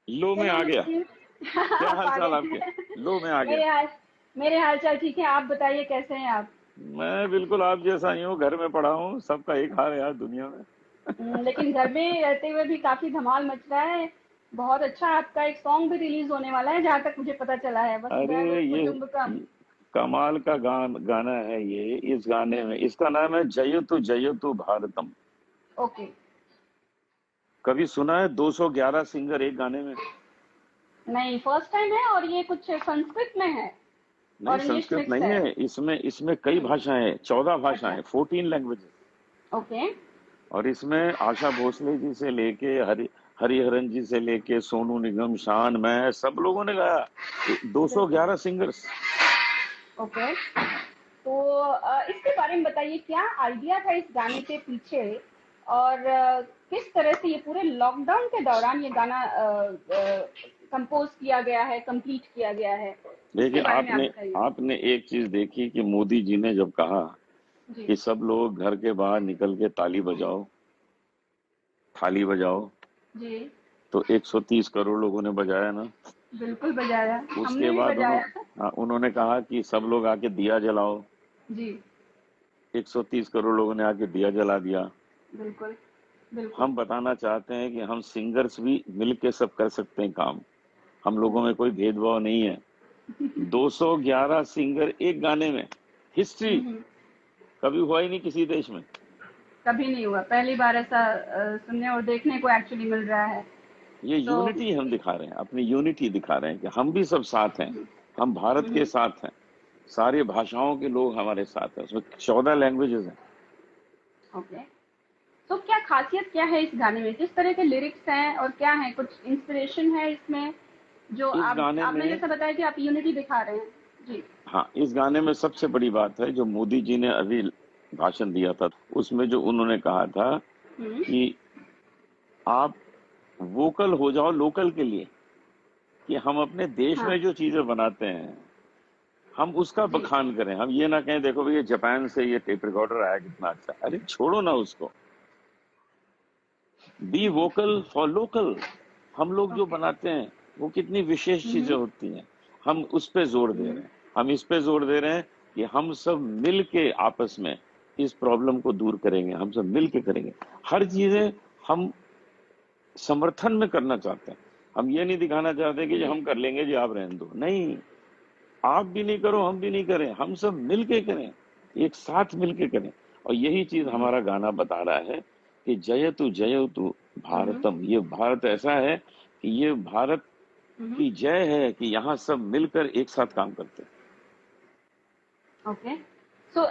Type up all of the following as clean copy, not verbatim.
लो में आ चलिए गया। मुझे क्या आप हाल आ चाल आपके? गए। लो में आ गया। मेरे हाल मेरे हाल चाल ठीक है, आप बताइए कैसे हैं आप? मैं बिल्कुल आप जैसा ही हूँ, घर में पड़ा हूँ, सबका एक हाल है यार दुनिया में। लेकिन घर में रहते हुए भी काफी धमाल मच रहा है। बहुत अच्छा, आपका एक सॉन्ग भी रिलीज होने वाला है जहाँ तक मुझे पता चला है, अरे वसुधैव कुटुंबकम। ये कमाल का गाना है ये। इस गाने में, इसका नाम है जयतु भारतम। ओके। कभी सुना है 211 सिंगर एक गाने में? नहीं, फर्स्ट टाइम है, और ये कुछ संस्कृत में है नहीं, और इंग्लिश संस्कृत मिक्स नहीं है। है इसमें। इसमें कई भाषाएं, 14 अच्छा। भाषाएं, 14 लैंग्वेजेस। ओके। और इसमें आशा भोसले जी से लेके हरिहरन जी से लेके सोनू निगम, शान, मैं, सब लोगों ने गाया। बिल्कुल। 211 सिंगर्स। ओके। तो इसके बारे में बताइए, क्या आइडिया था इस गाने के पीछे, और किस तरह से ये पूरे लॉकडाउन के दौरान ये गाना कंपोज किया गया है, कंप्लीट किया गया है? इसके देखिए, बारे में आप आपने बताइए। आपने एक चीज देखी कि मोदी जी ने जब कहा जी। कि सब लोग घर के बाहर निकल के ताली बजाओ, थाली बजाओ, जी। तो 130 करोड़ लोगों ने बजाया ना। बिल्कुल बजाया। उसके हमने भी बाद बजाया। उन्होंने कहा कि सब लोग आके दिया जलाओ। जी। 130 करोड़ लोगों ने आके दिया जला दिया। बिल्कुल। बिल्कुल। हम बताना चाहते हैं कि हम सिंगर्स भी मिलके सब कर सकते हैं काम। हम लोगों में कोई भेदभाव नहीं है। 211 सिंगर एक गाने में, हिस्ट्री हम्म। कभी हुआ ही नहीं किसी देश में। कभी नहीं हुआ, पहली बार ऐसा सुनने और देखने को एक्चुअली मिल रहा है। ये तो यूनिटी हम दिखा रहे हैं, अपनी यूनिटी दिखा रहे हैं कि हम भी सब साथ हैं। हम भारत के हम्म। साथ हैं। सारी भाषाओं के लोग हमारे साथ हैं। उसमें 14 लैंग्वेजेस हैं। ओके। तो क्या खासियत क्या है इस गाने में, किस तरह के लिरिक्स हैं, और क्या है, कुछ इंस्पिरेशन है इसमें जो इस आप गाने आपने में, जैसा बताया कि आप यूनिटी दिखा रहे हैं? जी। हाँ, इस गाने में सबसे बड़ी बात है जो मोदी जी ने अभी भाषण दिया था, उसमें जो उन्होंने कहा था हम्म। कि आप वोकल हो जाओ लोकल के लिए, कि हम अपने देश हाँ। में जो चीजें बनाते हैं हम उसका जी। बखान करें। हम ये ना कहें देखो भैया जापान से ये टेप रिकॉर्डर आया कितना अच्छा। अरे छोड़ो ना उसको। Be vocal for local. हम लोग जो ओके। बनाते हैं वो कितनी विशेष चीजें हम्म। होती हैं। हम उस पे जोर दे रहे हैं। हम इस पे जोर दे रहे हैं कि हम सब मिल के आपस में इस प्रॉब्लम को दूर करेंगे। हम सब मिल के करेंगे हर चीजें। हम समर्थन में करना चाहते हैं। हम ये नहीं दिखाना चाहते कि जो जी। हम कर लेंगे जी आप रहने दो, नहीं। आप भी नहीं करो, हम भी नहीं करें, हम सब मिलके करें, एक साथ मिलके करें। और यही चीज हमारा गाना बता रहा है कि जयतु हम्म। भारतम। ये भारत ऐसा है कि ये भारत हम्म। की जय है कि यहाँ सब मिलकर एक साथ काम करते हैं। ओके। सो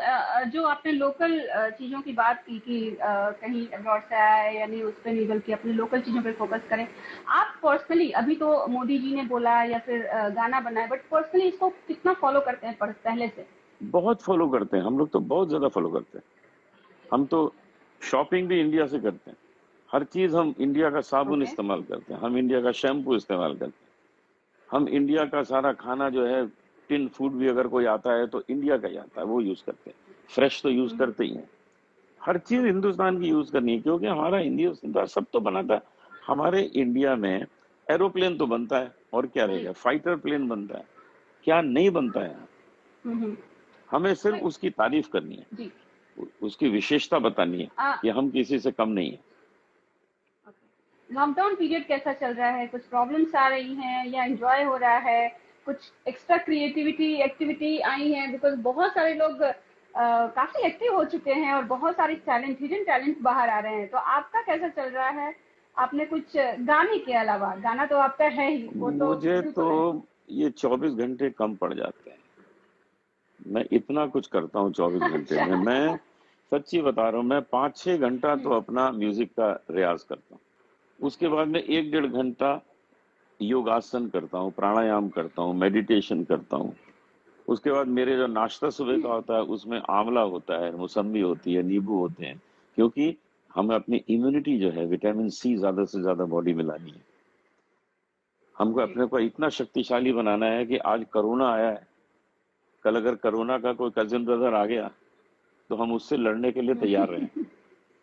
जो आपने लोकल चीज़ों की बात की कि कहीं अब्रॉड से आया है या नहीं, उस पर नहीं, बल्कि अपनी लोकल चीज़ों पे फोकस करें। आप पर्सनली, अभी तो मोदी जी ने बोला या फिर गाना बना है, बट पर्सनली इसको कितना फॉलो करते हैं पहले से? बहुत फॉलो करते हैं हम लोग, तो बहुत ज्यादा फॉलो करते हैं। हम तो शॉपिंग भी इंडिया से करते हैं। हर चीज हम इंडिया का साबुन ओके। इस्तेमाल करते हैं, हम इंडिया का शैम्पू इस्तेमाल करते हैं। हम इंडिया का सारा खाना जो है, टिन फूड भी अगर कोई आता है तो इंडिया का ही आता है, वो यूज करते हैं। फ्रेश तो यूज करते ही हैं। हर चीज ओके। हिंदुस्तान की यूज करनी है, क्योंकि हमारा हिंदुस्तान सब तो बनाता है। हमारे इंडिया में एरोप्लेन तो बनता है, और क्या रह जी। गया, फाइटर प्लेन बनता है। क्या नहीं बनता है यहाँ? हम्म। हमें सिर्फ तो उसकी तारीफ करनी है, जी। उसकी विशेषता बतानी है आ, कि हम किसी से कम नहीं है। लॉकडाउन पीरियड कैसा चल रहा है? कुछ प्रॉब्लम्स आ रही हैं या एंजॉय हो रहा है? कुछ एक्स्ट्रा क्रिएटिविटी एक्टिविटी आई है? बिकॉज बहुत सारे लोग काफी एक्टिव हो चुके हैं और बहुत सारे टैलेंट, हिडन टैलेंट बाहर आ रहे हैं। तो आपका कैसा चल रहा है? आपने कुछ गाने के अलावा, गाना तो आपका है ही, वो तो मुझे तो बिल्कुल है। ये 24 घंटे कम पड़ जाते हैं। मैं इतना कुछ करता हूँ 24 घंटे में। अच्छा। मैं सच्ची बता रहा हूँ, मैं 5-6 घंटा तो अपना म्यूजिक का रियाज करता हूँ। उसके ओके। बाद में 1-1.5 घंटा योगासन करता हूँ, प्राणायाम करता हूँ, मेडिटेशन करता हूँ। उसके बाद मेरे जो नाश्ता सुबह का होता है उसमें आंवला होता है, मौसम्बी होती है, नींबू होते हैं। क्योंकि हमें अपनी इम्यूनिटी जो है, विटामिन सी ज्यादा से ज्यादा बॉडी में लानी है। हमको जी। अपने को इतना शक्तिशाली बनाना है कि आज कोरोना आया है, कल अगर कोरोना का कोई कजिन ब्रदर आ गया तो हम उससे लड़ने के लिए तैयार रहें।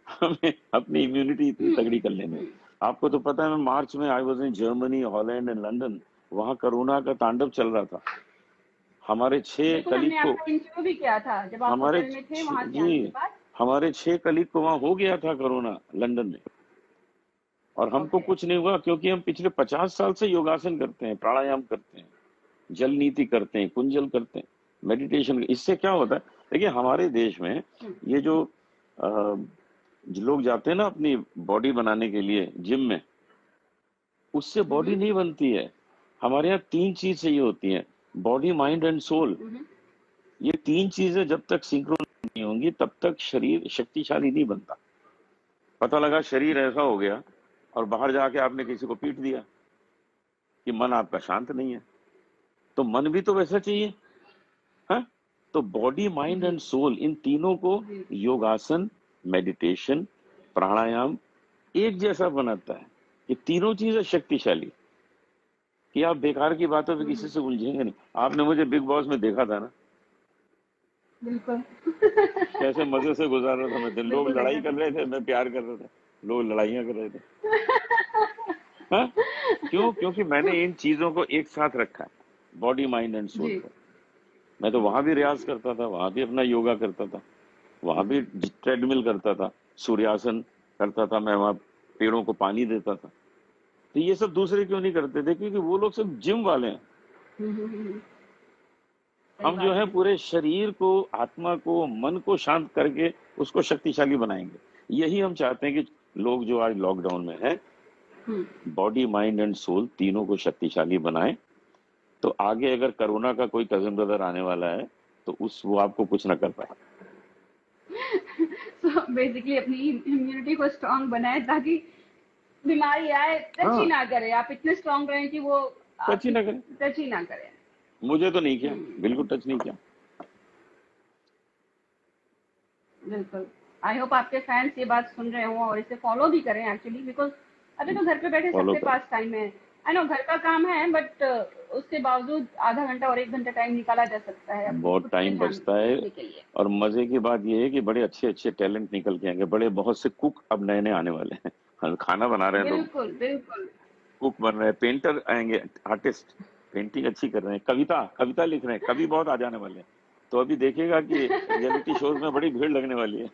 हमें अपनी इम्यूनिटी इतनी तगड़ी कर लेनी है। आपको तो पता है, मैं मार्च में I was in Germany, Holland and London. वहां कोरोना का तांडव चल रहा था। हमारे 6 बिल्कुल, कलीग हमने को आपका इंटरव्यू भी किया था जब आप हमारे होटल में थे, वहां से आने के जी, बाद। हमारे 6 कलीग को वहां हो गया था कोरोना लंदन में, और हमको ओके। कुछ नहीं हुआ, क्योंकि हम पिछले 50 साल से योगासन करते हैं, प्राणायाम करते हैं, जल नीति करते हैं, कुंजल करते हैं, मेडिटेशन। इससे क्या होता है, देखिए हमारे देश में हम्म। ये जो लोग जाते हैं ना अपनी बॉडी बनाने के लिए जिम में, उससे बॉडी हम्म। नहीं बनती है। हमारे यहाँ 3 चीज चाहिए होती है, बॉडी, माइंड एंड सोल। हम्म। ये 3 चीजें जब तक सिंक्रोन नहीं होंगी तब तक शरीर शक्तिशाली नहीं बनता। पता लगा शरीर ऐसा हो गया और बाहर जाके आपने किसी को पीट दिया कि मन आपका शांत नहीं है, तो मन भी तो वैसा चाहिए। हाँ, तो बॉडी, माइंड जी। एंड सोल, इन तीनों को जी। योगासन, मेडिटेशन, प्राणायाम एक जैसा बनाता है। ये तीनों चीजें शक्तिशाली, कि आप बेकार की बातों पे किसी हम्म। से उलझेंगे नहीं। आपने मुझे बिग बॉस में देखा था ना, बिल्कुल। कैसे मजे से गुजार रहा था मैं दिन। लोग बिल्कुल लड़ाई देखा कर था। रहे थे, मैं प्यार कर रहा था, लोग लड़ाइयां कर रहे थे। हाँ, क्यों? क्योंकि मैंने इन चीजों को एक साथ रखा है, बॉडी, माइंड एंड सोल जी। को। मैं तो वहां भी रियाज करता था, वहां भी अपना योगा करता था, वहां भी ट्रेडमिल करता था, सूर्यासन करता था, मैं वहां पेड़ों को पानी देता था। तो ये सब दूसरे क्यों नहीं करते थे? क्योंकि वो लोग सब जिम वाले हैं। हम्म। सही हम जो बात है है। पूरे शरीर को, आत्मा को, मन को शांत करके उसको शक्तिशाली बनाएंगे। यही हम चाहते हैं कि लोग जो आज लॉकडाउन में है, हम्म। बॉडी, माइंड एंड सोल तीनों को शक्तिशाली बनाएं। तो आगे अगर कोरोना का कोई कजन ब्रदर आने वाला है तो वो आपको कुछ ना कर पाए। सो बेसिकली अपनी इम्यूनिटी को स्ट्रांग बनाए ताकि बीमारी आए टच ही हाँ, ना करे, आप इतने स्ट्रांग रहें कि वो टच ही आपकी ना करें। टच ही ना करे। मुझे तो नहीं किया, हम्म। बिल्कुल टच नहीं किया। बिल्कुल। आई होप आपके फैंस ये बात सुन रहे हों और इसे फॉलो भी करें एक्चुअली, बिकॉज अभी तो घर पे बैठे फॉलो सबके करें। पास टाइम है। आई नो घर का काम है, बट उसके बावजूद आधा घंटा और 1 घंटा टाइम निकाला जा सकता है अपने बहुत खुद पे टाइम ध्यान बचता है। देने के लिए। और मजे की बात यह है कि बड़े अच्छे अच्छे टैलेंट निकल के आएंगे, बड़े बहुत से कुक अब नए नए आने वाले हैं। हाँ, खाना बना रहे हैं लोग, बिल्कुल। बिल्कुल। कुक बन रहे हैं, पेंटर आएंगे, आर्टिस्ट पेंटिंग अच्छी कर रहे हैं, कविता कविता लिख रहे हैं, कवि बहुत आ जाने वाले हैं। तो अभी देखिएगा कि रियलिटी शोज में बड़ी भीड़ लगने वाली है।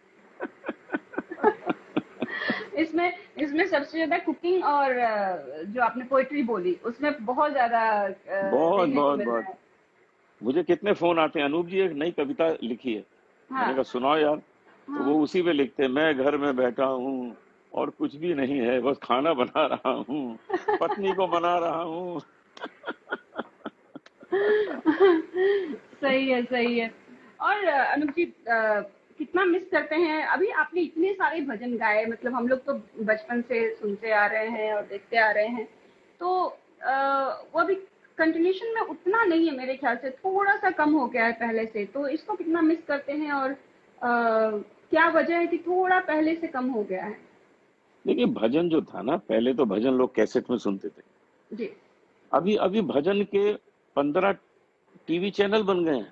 इसमें इसमें सबसे ज्यादा कुकिंग और जो आपने पोइट्री बोली उसमें बहुत ज्यादा बहुत देखने को बहुत मिल रहा बहुत। है। मुझे कितने फोन आते हैं, अनूप जी एक नई कविता लिखी है। मैंने कहा हाँ। सुनाओ यार। तो हाँ। वो उसी पे लिखते हैं, मैं घर में बैठा हूँ और कुछ भी नहीं है, बस खाना बना रहा हूँ, पत्नी को मना रहा हूँ। सही है, सही है। और अनुप जी, कितना मिस करते हैं। अभी आपने इतने सारे भजन गाए, मतलब हम लोग तो बचपन से सुनते आ रहे हैं और देखते आ रहे हैं, तो वो अभी कंटिन्यूशन में उतना नहीं है मेरे ख्याल से, थोड़ा सा कम हो गया है पहले से। तो इसको कितना मिस करते हैं और क्या वजह है कि थोड़ा पहले से कम हो गया है? देखिए भजन जो था ना, पहले तो भजन लोग कैसेट में सुनते थे। जी। अभी अभी भजन के 15 टीवी चैनल बन गए हैं।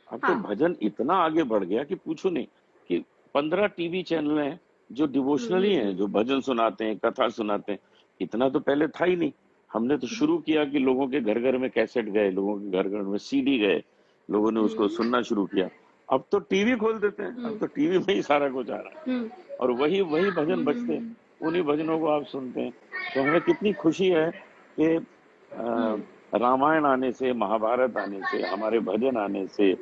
अब तो हाँ। भजन इतना आगे बढ़ गया कि पूछो नहीं, कि 15 टीवी चैनल हैं जो डिवोशनली हैं, जो भजन सुनाते हैं, कथा सुनाते हैं। इतना तो पहले था ही नहीं। हमने तो जी। शुरू किया कि लोगों के घर घर में कैसेट गए, लोगों के घर घर में सीडी गए, लोगों ने उसको हम्म। सुनना शुरू किया। अब तो टीवी खोल देते हैं, अब हम्म। तो टीवी में ही सारा कुछ आ रहा है, हम्म। और वही वही भजन बजते हैं, उन्हीं भजनों को आप सुनते हैं। तो हमें कितनी खुशी है कि हम्म। रामायण आने से, महाभारत आने से, हमारे भजन आने से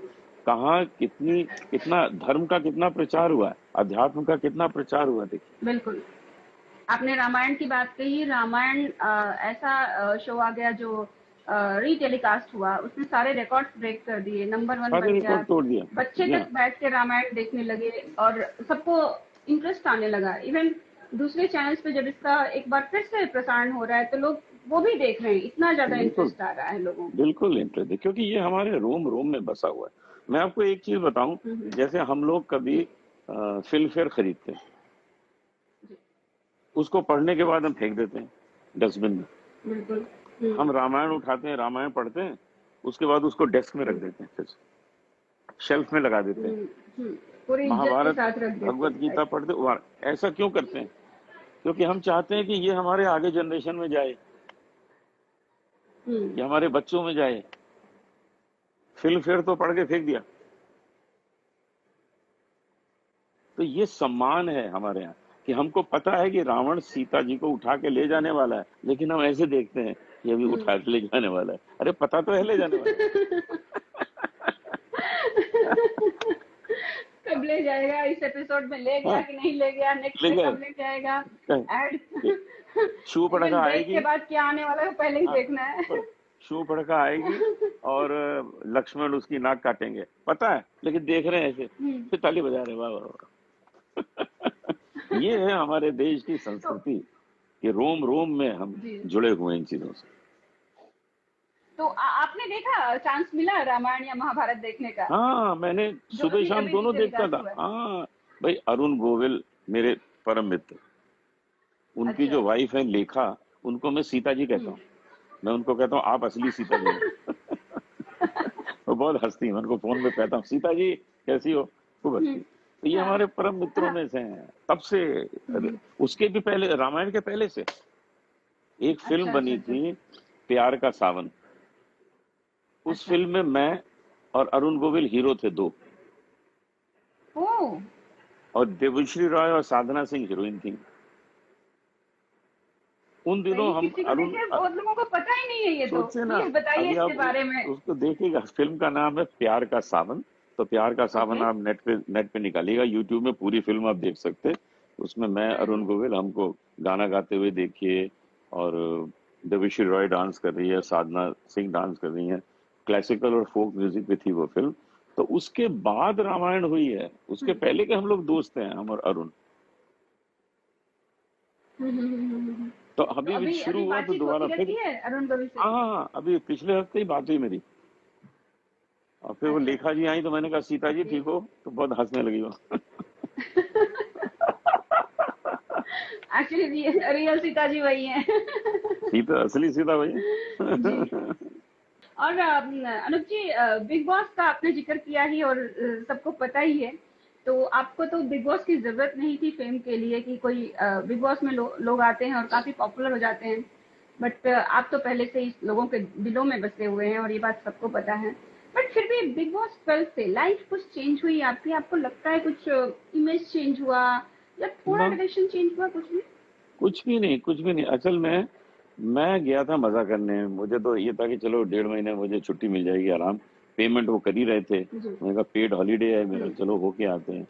कहाँ कितनी कितना धर्म का कितना प्रचार हुआ है, अध्यात्म का कितना प्रचार हुआ, देखिए। बिल्कुल। आपने रामायण की बात कही। रामायण ऐसा शो आ गया जो रीटेलीकास्ट हुआ, उसने सारे रिकॉर्ड्स ब्रेक कर दिए, नंबर 1 सारे बन गया। रिकॉर्ड तोड़ दिया। बच्चे जी हाँ, तक बैठ के रामायण देखने लगे और सबको इंटरेस्ट आने लगा। इवन दूसरे चैनल्स पे जब इसका एक बार फिर से प्रसारण हो रहा है तो लोग वो भी देख रहे हैं, इतना ज्यादा बिल्कुल इंटरेस्ट आ रहा है लोगों को। बिल्कुल इंटरेस्ट है, क्योंकि ये हमारे रोम रोम में बसा हुआ है। मैं आपको एक चीज बताऊं, हम्म। जैसे हम लोग कभी जी। फिल्म फेयर खरीदते हैं, जी। उसको पढ़ने के बाद हम फेंक देते हैं डस्टबिन में। बिल्कुल। हम रामायण उठाते हैं, रामायण पढ़ते हैं, उसके बाद उसको डेस्क में रख हम्म। देते हैं, फिर शेल्फ में लगा देते हैं। हम्म। पूरी इज्जत के महाभारत, साथ रख देते भगवत हैं। गीता पढ़ते, ऐसा क्यों करते हैं? क्योंकि हम चाहते हैं कि ये हमारे आगे जनरेशन में जाए, ये हमारे बच्चों में जाए। फिल्म फेयर तो पढ़ के फेंक दिया। तो ये सम्मान है हमारे यहाँ कि हमको पता है कि रावण सीता जी को उठा के ले जाने वाला है, लेकिन हम ऐसे देखते हैं कि अभी उठा के ले जाने वाला है। अरे पता तो है ले जाने वाला कब ले जाएगा, इस एपिसोड में ले है। गया हाँ, कि नहीं ले गया, नेक्स्ट ले में गए कब ले जाएगा, एड शू इवन पड़का ब्रेक के आएगी। बाद क्या आने वाला है पहले ही हाँ, देखना है। शू पड़का आएगी और लक्ष्मण उसकी नाक काटेंगे, पता है, लेकिन देख रहे हैं ऐसे, फिर ताली बजा रहे, वाह वाह वाह। ये है हमारे देश की तो संस्कृति कि रोम रोम में हम जी, जुड़े हुए हैं इन चीजों से। तो आपने देखा, चांस मिला रामायण या महाभारत देखने का, हाँ, मैंने जो सुबह अभी शाम अभी दोनों देखता टेलीकास्ट था। हुआ है? हाँ भाई, अरुण गोविल मेरे परम मित्र, उनकी अच्छा। जो वाइफ है लेखा, उनको मैं सीता जी कहता हूँ। मैं उनको कहता हूँ आप असली सीता जी हो। वो बहुत हंसती है, मैं उनको फोन में कहता हूँ सीता जी कैसी हो, खूब हंसती है। तो ये हाँ, हमारे परम मित्रों हाँ, में से हैं तब से। उसके भी पहले, रामायण के पहले से एक फिल्म अच्छा अच्छा बनी अच्छा। थी प्यार का सावन। उस अच्छा। फिल्म में मैं और अरुण गोविल हीरो थे, दो, ओह, और देवश्री रॉय और साधना सिंह हीरोइन थी। उन दिनों सही, हम किसी को अरुण देखिए बहुत लोगों को पता ही नहीं है ये, तो सोचिए ना, प्लीज बताइए अभी इसके आप बारे में। उसको देखिएगा, फिल्म का नाम है प्यार का सावन। तो प्यार का सावन ओके। आप नेट पे निकालिएगा, यूट्यूब में पूरी फिल्म आप देख सकते हैं। उसमें मैं अरुण गोविल, हमको गाना गाते हुए देखिए, और देवश्री रॉय डांस कर रही है, साधना सिंह डांस कर रही है, क्लासिकल और फोक म्यूजिक पे थी वो फिल्म। तो उसके बाद रामायण हुई है, उसके हम्म पहले के हम लोग दोस्त हैं, हम और अरुण। तो तो अभी भी अभी शुरू अभी हुआ तो बातचीत दोबारा होती फिर। रहती है अरुण गोविल से? हाँ हाँ हाँ, अभी पिछले हफ्ते ही बात हुई मेरी। और फिर वो अच्छा। लेखा जी आई तो मैंने कहा सीता जी ओके। ठीक हो, तो बहुत हंसने लगी वो। एक्चुअली रियल सीता जी वही हैं। सीता, असली सीता जी। भैया। और अनुप जी, बिग बॉस का आपने जिक्र किया ही, और सबको पता ही है, तो आपको तो बिग बॉस की जरूरत नहीं थी फेम के लिए कि कोई बिग बॉस में लोग आते हैं और काफी पॉपुलर हो जाते हैं, बट आप तो पहले से ही लोगों के दिलों में बसे हुए हैं और ये बात सबको पता है। बट फिर भी बिग बॉस 12 से लाइफ कुछ चेंज हुई आपकी? आपको लगता है कुछ इमेज चेंज हुआ, या थोड़ा ना, डायरेक्शन चेंज हुआ, कुछ भी? कुछ भी नहीं, कुछ भी नहीं। असल में मैं गया था मजा करने, मुझे तो ये था कि चलो 1.5 महीने मुझे छुट्टी मिल जाएगी, आराम। पेमेंट वो कर ही रहे थे, जी। मैंने कहा पेड हॉलीडे है मेरा, हम्म चलो होके आते हैं।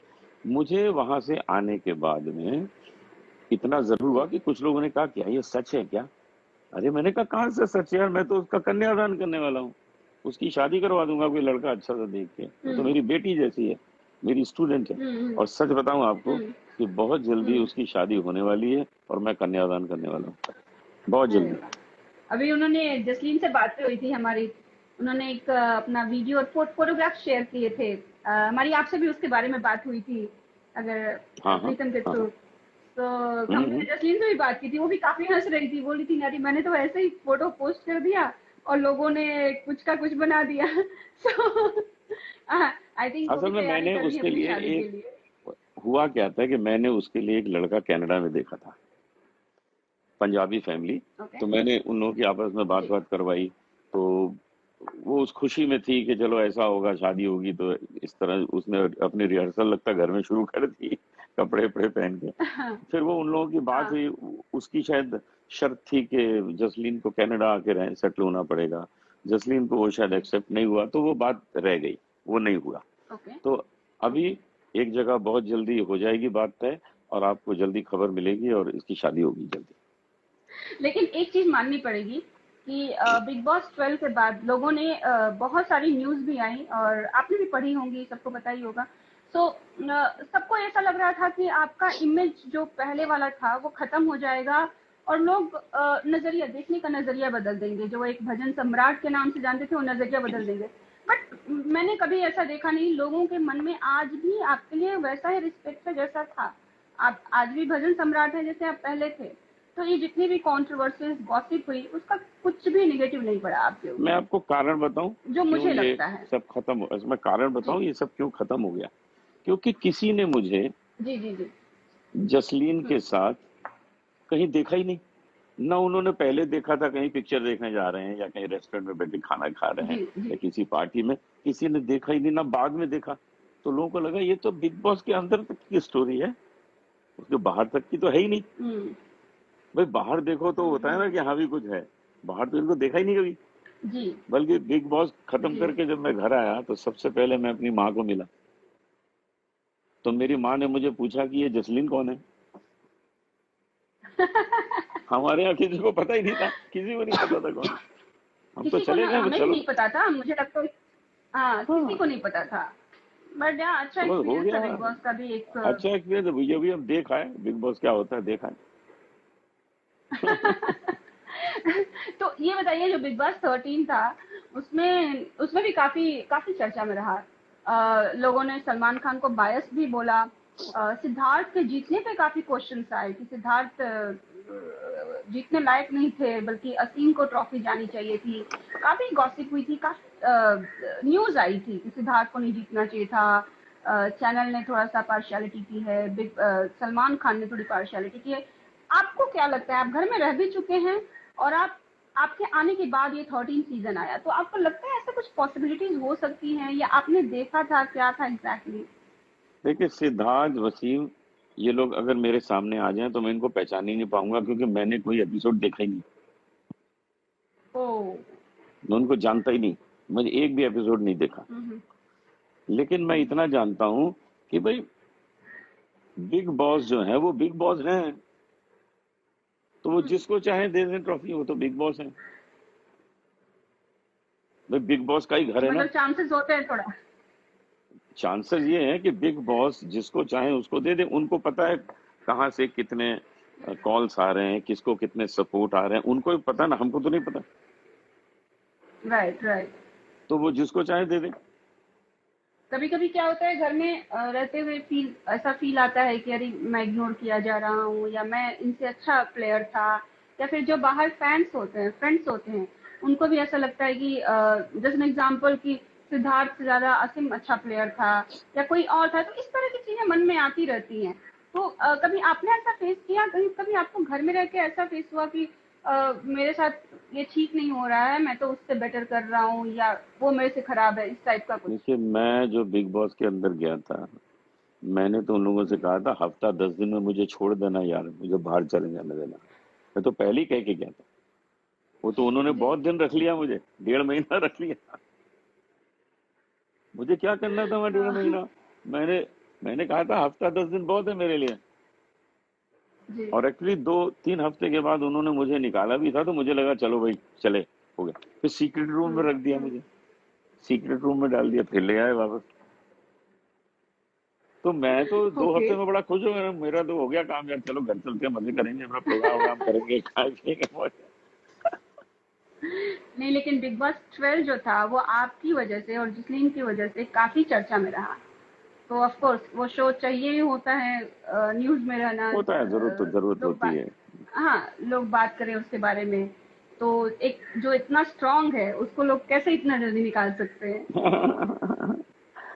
मुझे वहां से आने के बाद में इतना जरूर हुआ कि कुछ लोगों ने कहा क्या ये सच है क्या? अरे मैंने कहा कहाँ से सच है यार, मैं तो उसका कन्यादान करने वाला हूँ, उसकी शादी करवा दूंगा कोई लड़का अच्छा सा देख के, वो तो हम्म मेरी बेटी जैसी है, मेरी स्टूडेंट है। हम्म और सच बताऊं आपको हम्म कि बहुत जल्दी हम्म। उसकी शादी होने वाली है और मैं कन्यादान करने वाला हूँ, बहुत अरे जल्दी। वाह! अभी उन्होंने, जसलीन से बातें हुई थी हमारी, उन्होंने एक अपना वीडियो और फोटोग्राफ शेयर किए थे। हमारी आपसे भी उसके बारे में बात हुई थी, अगर हाँ हाँ प्रीतम के हाँ थ्रू। हाँ। तो हमने हम्म। जसलीन से भी बात की थी, वो भी काफी हंस रही थी, बोली थी अरे मैंने तो ऐसे ही फोटो पोस्ट कर दिया और लोगों ने कुछ का कुछ बना दिया। सो आई थिंक वो भी असल में तैयारी मैंने कर रही है उसके अपनी लिए शादी के एक, लिए। हुआ क्या था कि मैंने उसके लिए एक लड़का कनाडा में देखा था, पंजाबी फैमिली। ओके। तो मैंने उन लोगों की आपस में बात जी। बात करवाई। तो वो उस खुशी में थी कि चलो ऐसा होगा, शादी होगी, तो इस तरह उसने अपनी रिहर्सल लगता घर में शुरू कर दी, कपड़े वपड़े पहन के। हाँ फिर वो उन लोगों की बात हाँ। हुई, उसकी शायद शर्त थी कि जसलीन को कनाडा आके रह सेटल होना पड़ेगा। जसलीन को वो शायद जी। एक्सेप्ट नहीं हुआ, तो वो बात रह गई, वो नहीं हुआ। ओके। तो अभी ओके। एक जगह बहुत जल्दी हो जाएगी बात तय, और आपको जल्दी खबर मिलेगी और इसकी शादी होगी जल्दी। लेकिन एक चीज माननी पड़ेगी कि बिग बॉस 12 के बाद लोगों ने बहुत सारी न्यूज भी आई, और आपने भी पढ़ी होंगी, सबको पता ही होगा। सो सबको ऐसा लग रहा था कि आपका इमेज जो पहले वाला था वो खत्म हो जाएगा, और लोग नजरिया देखने का नजरिया बदल देंगे, जो एक भजन सम्राट के नाम से जानते थे वो नजरिया बदल देंगे। बट मैंने कभी ऐसा देखा नहीं, लोगों के मन में आज भी आपके लिए वैसा ही रिस्पेक्ट है जैसा था। आप आज भी भजन सम्राट है जैसे आप पहले थे। तो ये जितनी भी कंट्रोवर्सीज गॉसिप हुई, उसका कुछ भी नेगेटिव नहीं पड़ा आपके मैं ऊपर, आपको कारण बताऊं जो क्यों मुझे ये लगता है। सब खत्म हो, इसमें कारण जी बताऊं ये सब क्यों खत्म हो गया। क्योंकि किसी ने मुझे जी जी जी। जसलीन हम्म के साथ कहीं देखा ही नहीं। ना उन्होंने पहले देखा था कहीं पिक्चर देखने जा रहे हैं या कहीं रेस्टोरेंट में बैठ के खाना खा रहे हैं जी या जी किसी पार्टी में, किसी ने देखा ही नहीं, ना बाद में देखा। तो लोगों को लगा ये तो बिग बॉस के अंदर तक की स्टोरी है, उसके बाहर तक की तो है ही नहीं। हम्म भाई बाहर देखो तो होता है ना कि हाँ भी कुछ है, बाहर तो इनको देखा ही नहीं कभी। जी बल्कि बिग बॉस खत्म जी करके जब मैं घर आया तो सबसे पहले मैं अपनी माँ को मिला। तो मेरी माँ ने मुझे पूछा कि ये जसलीन कौन है। हमारे यहाँ किसी को पता ही नहीं था, किसी को नहीं पता था कौन है। हम तो किसी को चले ना, गए, हमें भी चलो। नहीं पता था, मुझे लगता है। हाँ, किसी हाँ, को नहीं पता था। बट यार अच्छा तो बस हो एक्सपीरियंस था गया। बिग बॉस का भी एक। अच्छा एक्सपीरियंस है भैया, भी अब देखा है बिग बॉस क्या होता है, देखा है। तो ये बताइए, जो बिग बॉस 13 था, उसमें उसमें भी काफी काफी चर्चा में रहा। लोगों ने सलमान खान को बायस भी बोला। सिद्धार्थ के जीतने पे काफी क्वेश्चंस आए कि सिद्धार्थ जीतने लायक नहीं थे, बल्कि असीम को ट्रॉफी जानी चाहिए थी। काफी गॉसिप हुई थी, काफी न्यूज आई थी कि सिद्धार्थ को नहीं जीतना चाहिए था। चैनल ने थोड़ा सा पार्शियलिटी की है, सलमान खान ने थोड़ी पार्शियलिटी की है। आपको क्या लगता है, आप घर में रह भी चुके हैं और आपके आने के बाद ये 13 सीजन आया, तो आपको लगता है ऐसा कुछ पॉसिबिलिटीज हो सकती हैं, या आपने देखा था क्या था एग्जैक्टली? देखिए सिद्धार्थ, वसीम, ये लोग अगर मेरे सामने आ जाएं तो मैं इनको पहचान ही नहीं पाऊंगा, क्योंकि मैंने कोई एपिसोड देखा ही नहीं। ओ। मैं उनको जानता ही नहीं, मैंने एक भी एपिसोड नहीं देखा। हम्म लेकिन मैं इतना जानता हूं कि भाई बिग बॉस जो है वो बिग बॉस हैं, तो वो जिसको चाहे दे दें ट्रॉफी, वो तो बिग बॉस है। भाई बिग बॉस का ही घर है ना। मतलब चांसेस होते हैं थोड़ा। चांसेस ये है कि बिग बॉस जिसको चाहे उसको दे दे, उनको पता है कहाँ से कितने कॉल्स आ रहे हैं, किसको कितने सपोर्ट आ रहे हैं, उनको ही पता ना, हमको तो नहीं पता। Right right. तो वो जिसको चाहे दे दे। कभी कभी क्या होता है, घर में रहते हुए ऐसा फील आता है कि अरे मैं इग्नोर किया जा रहा हूँ, या मैं इनसे अच्छा प्लेयर था। या फिर जो बाहर फैंस होते हैं, फ्रेंड्स होते हैं, उनको भी ऐसा लगता है कि जैसे एन एग्जाम्पल कि सिद्धार्थ से ज्यादा असीम अच्छा प्लेयर था, या कोई और था। तो इस तरह की चीजें मन में आती रहती हैं। तो कभी आपने ऐसा फेस किया, कहीं कभी आपको घर में रह के ऐसा फेस हुआ कि मेरे साथ ये ठीक नहीं हो रहा है, मैं तो उससे बेटर कर रहा हूँ, या वो मेरे से खराब है, इस टाइप का कुछ? देखिए मैं जो बिग बॉस के अंदर गया था, मैंने तो उन लोगों से कहा था हफ्ता 10 दिन में मुझे छोड़ देना यार, मुझे बाहर चले जाने देना। मैं तो पहले ही कह के गया था। वो तो उन्होंने जी बहुत दिन रख लिया मुझे, 1.5 महीना रख लिया। मुझे क्या करना था मैं 1.5 महीना। मैंने मैंने कहा था हफ्ता 10 दिन बहुत है मेरे लिए। जी और एक्चुअली 2-3 हफ्ते के बाद उन्होंने मुझे निकाला भी था, तो मुझे लगा चलो भाई चले, हो गया। फिर सीक्रेट रूम में रख दिया मुझे, सीक्रेट रूम में डाल दिया, फिर ले आए वापस। तो मैं तो दो ओके। हफ्ते में बड़ा खुश हो गया, मेरा तो हो गया काम यार, चलो घर चलते हैं, मजे करेंगे, अपना प्रोग्राम वोग्राम करेंगे, खाएंगे मौज। नहीं, लेकिन बिग बॉस 12 जो था वो आपकी वजह से और जसलीन की वजह से काफी चर्चा में रहा। तो ऑफ कोर्स वो शो चाहिए ही होता है, न्यूज में रहना। होता है, जरूरत तो जरूरत लोग होती बात, है। हाँ, लोग बात करें उसके बारे में। तो एक जो इतना स्ट्रांग है, उसको लोग कैसे इतना जल्दी निकाल सकते हैं?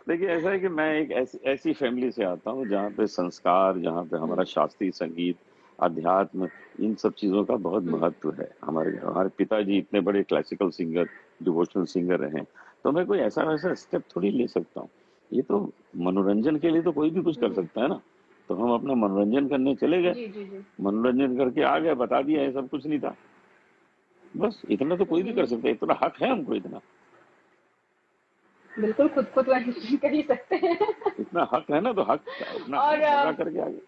देखिए ऐसा है कि मैं एक ऐसी फैमिली से आता हूँ जहाँ पे संस्कार, जहाँ पे हमारा हम्म शास्त्रीय संगीत, अध्यात्म, इन सब चीजों का बहुत हम्म महत्व है। हमारे पिताजी इतने बड़े क्लासिकल सिंगर, डिवोशनल सिंगर रहे हैं। तो मैं कोई ऐसा वैसा स्टेप थोड़ी ले सकता हूँ। ये तो मनोरंजन के लिए तो कोई भी कुछ कर हम्म, सकता है ना। तो हम अपना मनोरंजन करने चले गए, जी जी जी मनोरंजन करके आ गए, बता दिया ये सब कुछ नहीं था। बस इतना तो कोई भी कर हम्म, सकता है, इतना हक है हमको, इतना बिल्कुल, खुद को तो एंटरटेन कर ही सकते हैं। इतना हक है ना, तो हक अपना और हक अदा करके आ गए।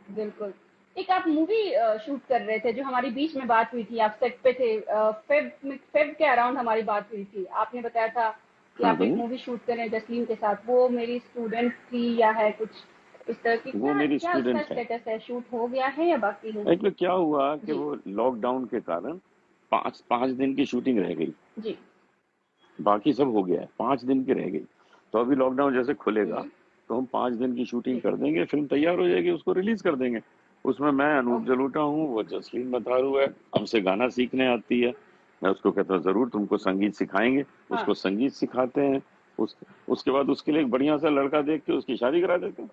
बिल्कुल। एक आप मूवी शूट कर रहे थे, जो हमारी बीच में बात हुई थी, आप सेट पे थे, फेब के अराउंड हमारी बात हुई थी। आपने बताया था कि हाँ आप एक भाई, मूवी शूट कर रहे हैं जसलीन के साथ। वो मेरी स्टूडेंट थी या है कुछ इस तरह की? वो क्या मेरी क्या उसका स्टूडेंट है। स्टेटस है, शूट हो गया है या बाकी है? एक्चुअली क्या हुआ कि जी वो लॉकडाउन के कारण 5 दिन की शूटिंग रह गई, जी। बाकी सब हो गया है, 5 दिन की रह गई। तो अभी लॉकडाउन जैसे खुलेगा हम्म, तो हम 5 दिन की शूटिंग जी। कर देंगे, फिल्म तैयार हो जाएगी, उसको रिलीज कर देंगे। उसमें मैं अनूप ओके। जलोटा हूँ, वो जसलीन बथारू है, हमसे गाना सीखने आती है। मैं उसको कहता हूँ जरूर तुमको संगीत सिखाएंगे, हाँ। उसको संगीत सिखाते हैं। उसके बाद उसके लिए एक बढ़िया सा लड़का देख के उसकी शादी करा देते हैं।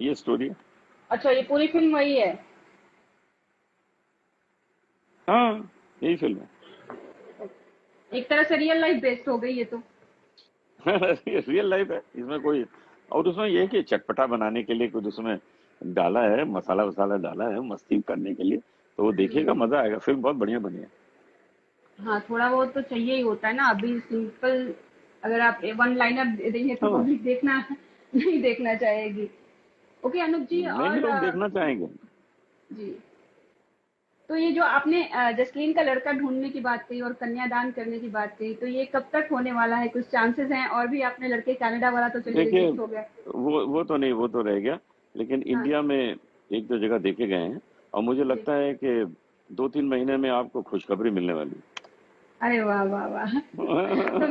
ये स्टोरी है। अच्छा, ये पूरी फिल्म वही है? हाँ, यही फिल्म है। एक तरह से रियल लाइफ बेस्ड हो गई ये तो। रियल लाइफ है इसमें कोई। और उसमें ये है कि चटपटा बनाने के लिए कुछ उसमें डाला है, मसाला वसाला डाला है मस्ती करने के लिए, तो वो देखेगा, हम्म। मजा आएगा। फिल्म बहुत बढ़िया बनी है। हाँ, थोड़ा बहुत तो चाहिए ही होता है ना, अभी सिंपल अगर आप वन लाइनर दे देंगे तो हाँ, पब्लिक देखना नहीं देखना चाहेगी। ओके अनुप जी, नहीं और लोग देखना चाहेंगे। जी, तो ये जो आपने जसलीन का लड़का ढूंढने की बात कही और कन्यादान करने की बात कही, तो ये कब तक होने वाला है? कुछ चांसेस हैं? और भी आपने लड़के कनाडा वाला तो चलिए देखिए, रिजेक्ट हो गया। वो तो नहीं, वो तो रह गया। लेकिन हाँ। इंडिया में एक दो जगह देखे गए हैं, और मुझे जी। लगता है कि 2-3 महीने में आपको खुशखबरी मिलने वाली अरे वाह वाह वाह! तो है।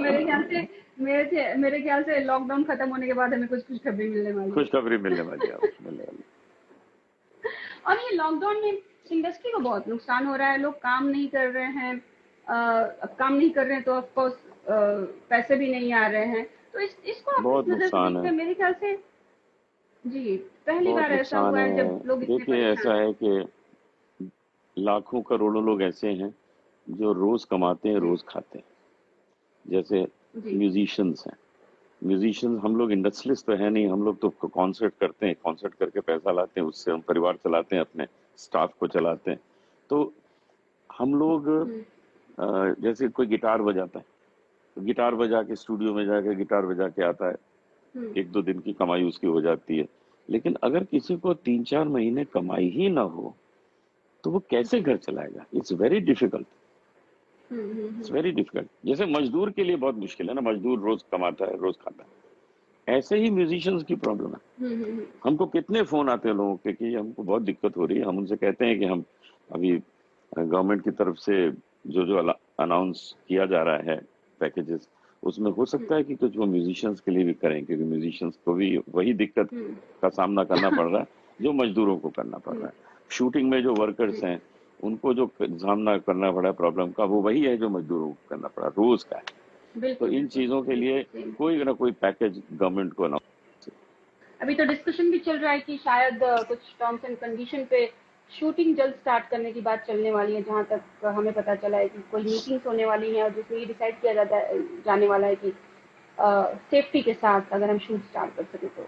मेरे ख्याल से लॉकडाउन खत्म होने के बाद हमें कुछ खुशखबरी मिलने वाली है। खुशखबरी मिलने वाली है आपको, मिलने वाली और ये लॉकडाउन में इंडस्ट्री को बहुत नुकसान हो रहा है, लोग काम नहीं कर रहे हैं। अब काम नहीं कर रहे हैं तो ऑफ कोर्स पैसे भी नहीं आ रहे हैं। तो इसको है। आप किस बहुत नजर से नुकसान देखते है, हैं? मेरे ख्याल से जी, पहली बहुत बार ऐसा नुकसान हुआ है है। जब लोग इतने देखिए, परेशान ऐसा हैं। है कि लाखों करोड़ों लोग ऐसे हैं जो रोज कमाते हैं, जी। रोज खाते हैं। जैसे जी। म्यूजिशियंस हैं। म्यूजिशियंस, हम लोग इंडस्ट्रियलिस्ट तो है नहीं, हम लोग तो कॉन्सर्ट करते हैं, कॉन्सर्ट करके पैसा लाते हैं, उससे हम परिवार चलाते हैं, अपने स्टाफ को चलाते हैं। तो हम लोग हम्म। जैसे कोई गिटार बजाता है, तो गिटार बजा के स्टूडियो में जाके गिटार बजा के आता है, हम्म। 1-2 दिन की कमाई उसकी हो जाती है। लेकिन अगर किसी को 3-4 महीने कमाई ही ना हो, तो वो कैसे जी। घर चलाएगा? It's very difficult. It's very difficult. जैसे मजदूर के लिए बहुत मुश्किल है ना, मजदूर रोज कमाता है, रोज खाता है। ऐसे ही म्यूजिशियंस की प्रॉब्लम है। हम्म। हमको कितने फोन आते हैं लोगों के कि हमको बहुत दिक्कत हो रही है। हम उनसे कहते हैं कि हम अभी गवर्नमेंट की तरफ से जो जो अनाउंस किया जा रहा है पैकेजेस, उसमें हो सकता है कि कुछ वो म्यूजिशियंस के लिए भी करें, क्योंकि म्यूजिशियंस को भी वही दिक्कत हम्म। का सामना करना पड़ रहा है जो मजदूरों को करना पड़ रहा हम्म। है। शूटिंग में जो जी। वर्कर्स हैं, उनको जो सामना करना पड़ा है प्रॉब्लम का, वो वही है जो मजदूरों को करना पड़ा रोज का है। तो बिल्कुल इन बिल्कुल चीजों के बिल्कुल लिए सेम। कोई ना कोई पैकेज गवर्नमेंट को अनाउंस। अभी तो डिस्कशन भी चल रहा है कि शायद कुछ टर्म्स एंड कंडीशन पे शूटिंग जल्द स्टार्ट करने की बात चलने वाली है, जहां तक हमें पता चला है कि कोई मीटिंग्स होने वाली है और जिसमें ये डिसाइड किया जाने वाला है कि सेफ्टी के साथ अगर हम शूट स्टार्ट कर सके तो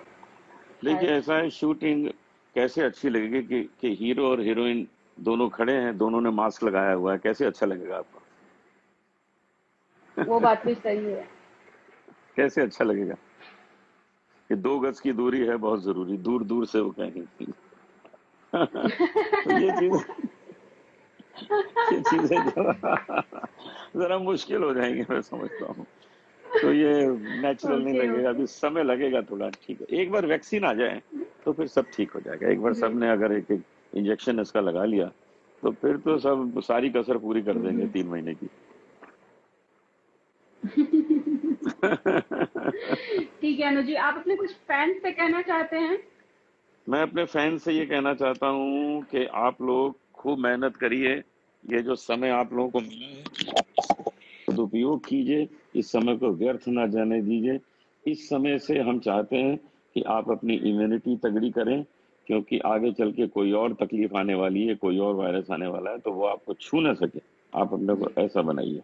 देखिए, शायद। ऐसा है, शूटिंग कैसे अच्छी लगेगी कि हीरो और हीरोइन दोनों खड़े हैं, दोनों ने मास्क लगाया हुआ है, कैसे अच्छा लगेगा आपको? वो बात भी सही है। कैसे अच्छा लगेगा कि 2 गज की दूरी है बहुत जरूरी, दूर दूर से वो कहेंगे। तो ये चीजें जरा मुश्किल हो जाएंगी, मैं समझता हूँ। तो ये नेचुरल नहीं ओके लगेगा, ओके। अभी समय लगेगा थोड़ा। ठीक है, एक बार वैक्सीन आ जाए तो फिर सब ठीक हो जाएगा। एक बार जी। सबने अगर एक एक इंजेक्शन इसका लगा लिया, तो फिर तो सब सारी कसर पूरी कर देंगे 3 महीने की। ठीक है अनुज जी, आप अपने कुछ फैंस से कहना चाहते हैं? मैं अपने फैन से ये कहना चाहता हूँ कि आप लोग खूब मेहनत करिए। ये जो समय आप लोगों को मिला है, सदुपयोग कीजिए। इस समय को व्यर्थ ना जाने दीजिए। इस समय से हम चाहते हैं कि आप अपनी इम्यूनिटी तगड़ी करें, क्योंकि आगे चल के कोई और तकलीफ आने वाली है, कोई और वायरस आने वाला है, तो वो आपको छू ना सके। आप अपने को जी। ऐसा बनाइए।